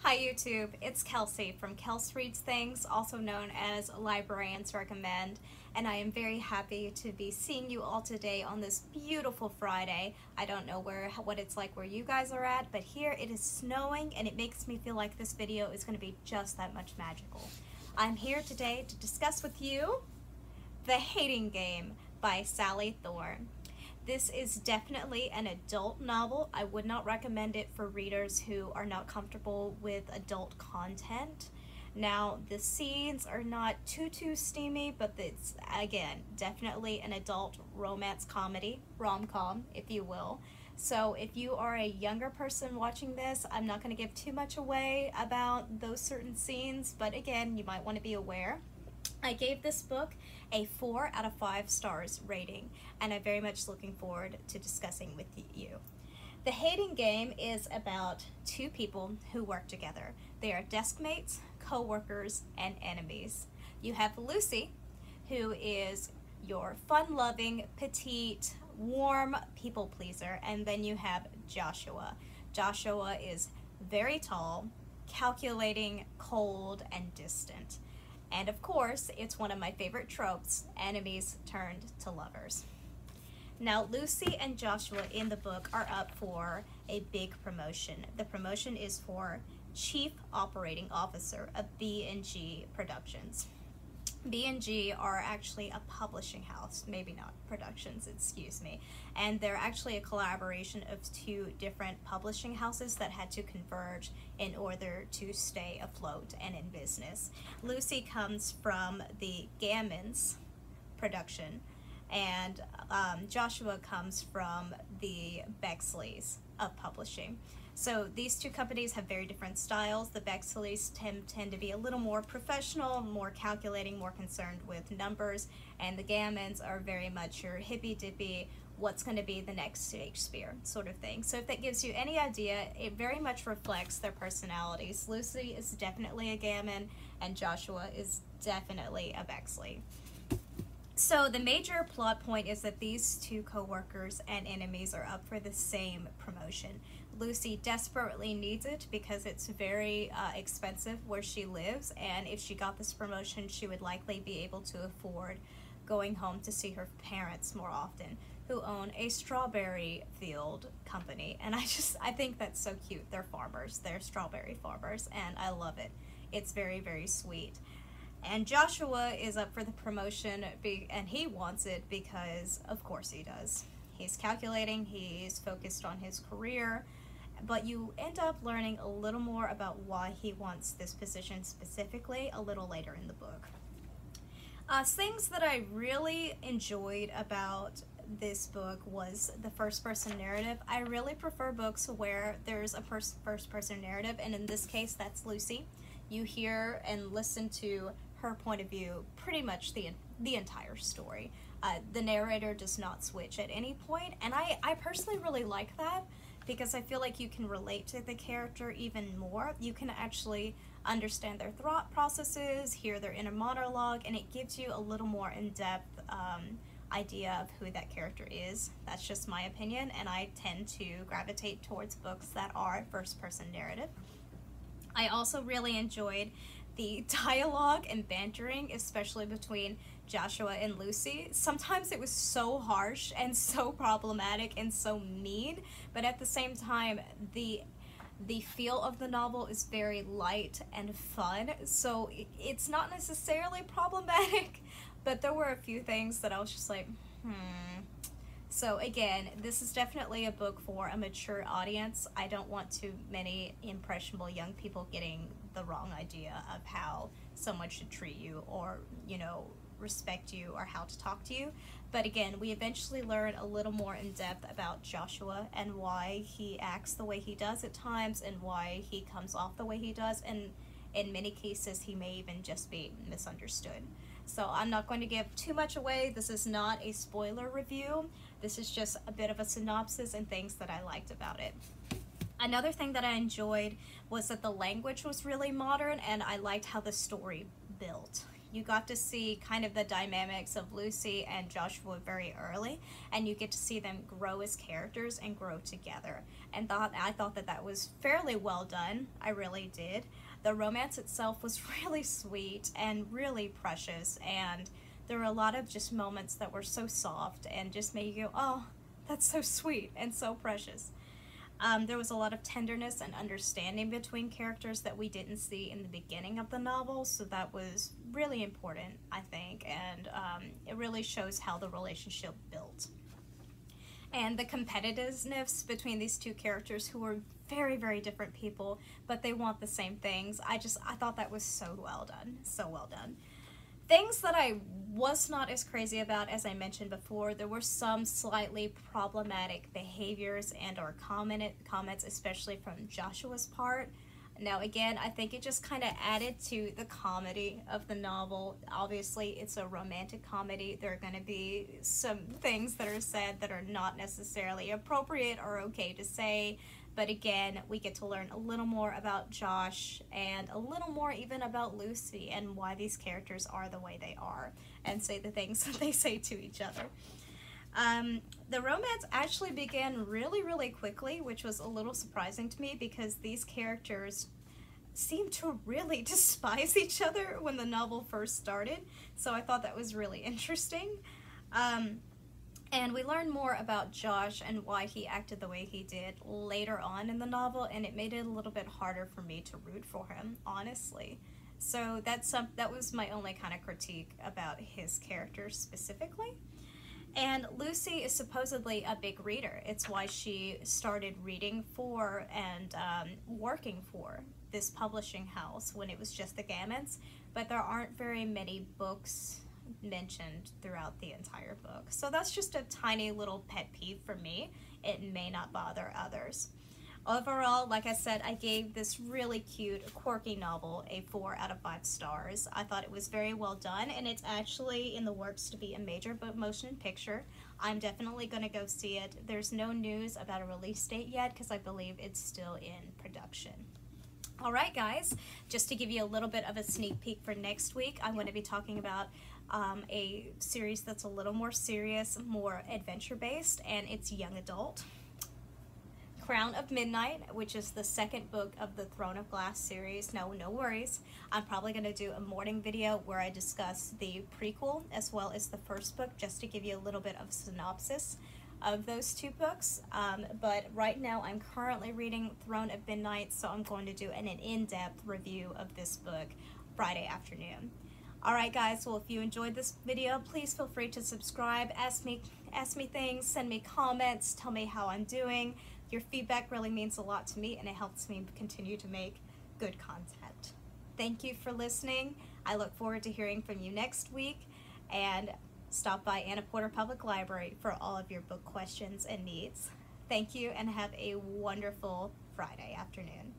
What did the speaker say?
Hi YouTube, it's Kelsey from Kels Reads Things, also known as Librarians Recommend, and I am very happy to be seeing you all today on this beautiful Friday. I don't know what it's like where you guys are at, but here it is snowing and it makes me feel like this video is going to be just that much magical. I'm here today to discuss with you The Hating Game by Sally Thorne. This is definitely an adult novel. I would not recommend it for readers who are not comfortable with adult content. Now, the scenes are not too steamy, but it's, again, definitely an adult romance comedy, rom-com, if you will. So if you are a younger person watching this, I'm not going to give too much away about those certain scenes, but again, you might want to be aware. I gave this book a 4 out of 5 stars rating, and I'm very much looking forward to discussing with you. The Hating Game is about two people who work together. They are desk mates, co-workers, and enemies. You have Lucy, who is your fun-loving, petite, warm people pleaser, and then you have Joshua. Joshua is very tall, calculating, cold, and distant. And of course, it's one of my favorite tropes, enemies turned to lovers. Now, Lucy and Joshua in the book are up for a big promotion. The promotion is for Chief Operating Officer of B&G Productions. B&G are actually a publishing house, maybe not productions, excuse me, and they're actually a collaboration of two different publishing houses that had to converge in order to stay afloat and in business. Lucy comes from the Gammons production, and Joshua comes from the Bexleys of publishing. So these two companies have very different styles. The Bexleys tend to be a little more professional, more calculating, more concerned with numbers, and the Gammons are very much your hippy-dippy, what's going to be the next Shakespeare sort of thing. So if that gives you any idea, it very much reflects their personalities. Lucy is definitely a Gammon, and Joshua is definitely a Bexley. So the major plot point is that these two co-workers and enemies are up for the same promotion. Lucy desperately needs it because it's very expensive where she lives, and if she got this promotion, she would likely be able to afford going home to see her parents more often, who own a strawberry field company. And I think that's so cute. They're farmers. They're strawberry farmers, and I love it. It's very sweet. And Joshua is up for the promotion, and he wants it because, of course he does. He's calculating, he's focused on his career, but you end up learning a little more about why he wants this position specifically a little later in the book. Things that I really enjoyed about this book was the first-person narrative. I really prefer books where there's a first-person narrative, and in this case, that's Lucy. You hear and listen to her point of view pretty much the entire story. The narrator does not switch at any point, and I personally really like that because I feel like you can relate to the character even more. You can actually understand their thought processes, hear their inner monologue, and it gives you a little more in-depth idea of who that character is. That's just my opinion, and I tend to gravitate towards books that are first-person narrative. I also really enjoyed the dialogue and bantering, especially between Joshua and Lucy. Sometimes it was so harsh and so problematic and so mean, but at the same time, the feel of the novel is very light and fun, so it's not necessarily problematic, but there were a few things that I was just like, So again, this is definitely a book for a mature audience. I don't want too many impressionable young people getting the wrong idea of how someone should treat you or, you know, respect you or how to talk to you. But again, we eventually learn a little more in depth about Joshua and why he acts the way he does at times and why he comes off the way he does, and in many cases he may even just be misunderstood. So I'm not going to give too much away. This is not a spoiler review. This is just a bit of a synopsis and things that I liked about it. Another thing that I enjoyed was that the language was really modern, and I liked how the story built. you got to see kind of the dynamics of Lucy and Joshua very early, and you get to see them grow as characters and grow together. And I thought that that was fairly well done. I really did. The romance itself was really sweet and really precious, and there were a lot of just moments that were so soft and just made you go, oh, that's so sweet and so precious. There was a lot of tenderness and understanding between characters that we didn't see in the beginning of the novel, so that was really important, I think, and it really shows how the relationship built. And the competitiveness between these two characters, who are very, very different people, but they want the same things. I thought that was so well done, so well done. Things that I was not as crazy about, as I mentioned before, there were some slightly problematic behaviors and or comments, especially from Joshua's part. Now again, I think it just kind of added to the comedy of the novel. Obviously, it's a romantic comedy. There are going to be some things that are said that are not necessarily appropriate or okay to say. But again, we get to learn a little more about Josh and a little more even about Lucy and why these characters are the way they are and say the things that they say to each other. The romance actually began really, really quickly, which was a little surprising to me because these characters seemed to really despise each other when the novel first started. So I thought that was really interesting. And we learn more about Josh and why he acted the way he did later on in the novel, and it made it a little bit harder for me to root for him, honestly. So that was my only kind of critique about his character specifically. And Lucy is supposedly a big reader. It's why she started reading for and working for this publishing house when it was just the Gammons, but there aren't very many books mentioned throughout the entire book. So that's just a tiny little pet peeve for me. It may not bother others. Overall, like I said, I gave this really cute, quirky novel a 4 out of 5 stars. I thought it was very well done, and it's actually in the works to be a major motion picture. I'm definitely going to go see it. There's no news about a release date yet because I believe it's still in production. Alright guys, just to give you a little bit of a sneak peek for next week, I'm going to be talking about a series that's a little more serious, more adventure-based, and it's young adult. Crown of Midnight, which is the second book of the Throne of Glass series. No worries. I'm probably going to do a morning video where I discuss the prequel as well as the first book, just to give you a little bit of synopsis of those two books. But right now I'm currently reading Throne of Midnight, so I'm going to do an in-depth review of this book Friday afternoon. Alright guys, well if you enjoyed this video, please feel free to subscribe, ask me things, send me comments, tell me how I'm doing. Your feedback really means a lot to me and it helps me continue to make good content. Thank you for listening. I look forward to hearing from you next week, and stop by Anna Porter Public Library for all of your book questions and needs. Thank you and have a wonderful Friday afternoon.